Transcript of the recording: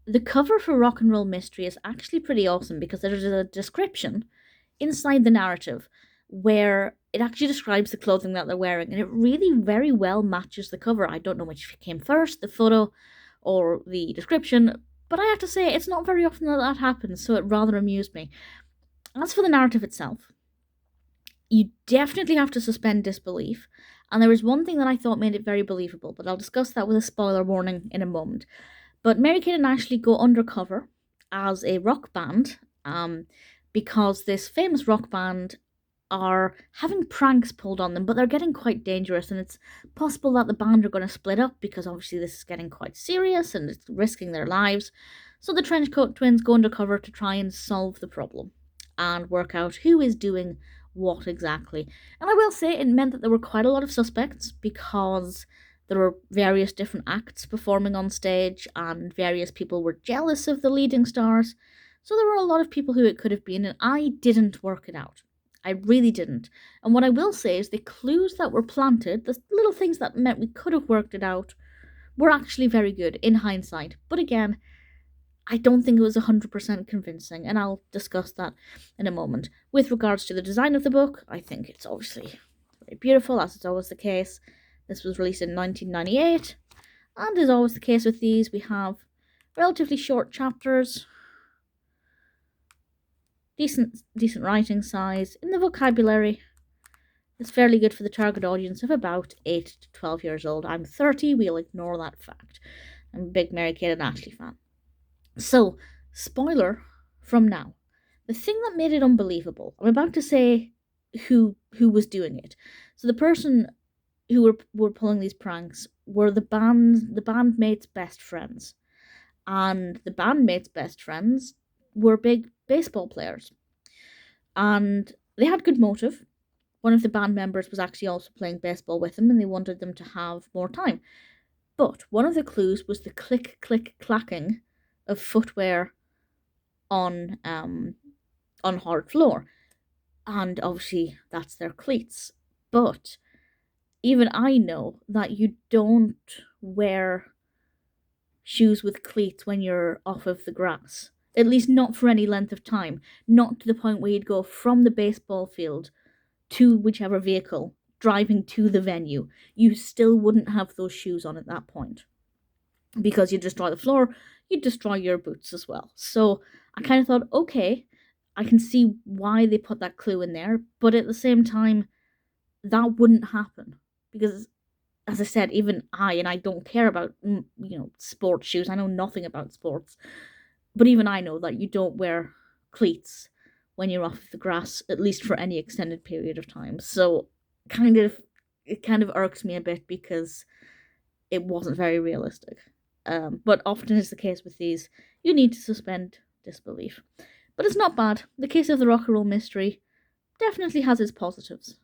the cover for Rock and Roll Mystery is actually pretty awesome because there's a description inside the narrative where it actually describes the clothing that they're wearing, and it really very well matches the cover. I don't know which came first, the photo or the description, but I have to say it's not very often that that happens, so it rather amused me. As for the narrative itself, you definitely have to suspend disbelief, and there is one thing that I thought made it very believable, but I'll discuss that with a spoiler warning in a moment. But Mary Kate and Ashley go undercover as a rock band because this famous rock band are having pranks pulled on them, but they're getting quite dangerous, and it's possible that the band are going to split up because obviously this is getting quite serious and it's risking their lives. So the Trenchcoat Twins go undercover to try and solve the problem and work out who is doing what exactly. And I will say it meant that there were quite a lot of suspects because there were various different acts performing on stage, and various people were jealous of the leading stars. So there were a lot of people who it could have been, and I didn't work it out. I really didn't. And what I will say is the clues that were planted, the little things that meant we could have worked it out, were actually very good in hindsight. But again, I don't think it was 100% convincing, and I'll discuss that in a moment. With regards to the design of the book, I think it's obviously very beautiful, as is always the case. This was released in 1998, and as always the case with these, we have relatively short chapters, decent writing size. In the vocabulary, it's fairly good for the target audience of about 8 to 12 years old. I'm 30, we'll ignore that fact. I'm a big Mary Kate and Ashley fan. So, spoiler from now. The thing that made it unbelievable, I'm about to say who was doing it. So the person who were pulling these pranks were the bandmates' best friends. And the bandmates' best friends were big baseball players. And they had good motive. One of the band members was actually also playing baseball with them, and they wanted them to have more time. But one of the clues was the click, click, clacking of footwear on hard floor. And obviously that's their cleats. But even I know that you don't wear shoes with cleats when you're off of the grass. At least not for any length of time. Not to the point where you'd go from the baseball field to whichever vehicle, driving to the venue. You still wouldn't have those shoes on at that point. Because you'd destroy the floor, you'd destroy your boots as well. So I kind of thought, okay, I can see why they put that clue in there, but at the same time, that wouldn't happen. Because, as I said, even and I don't care about, sports shoes. I know nothing about sports. But even I know that you don't wear cleats when you're off the grass, at least for any extended period of time. So it kind of irks me a bit because it wasn't very realistic. But often is the case with these, you need to suspend disbelief. But it's not bad. The case of the Rock and Roll Mystery definitely has its positives.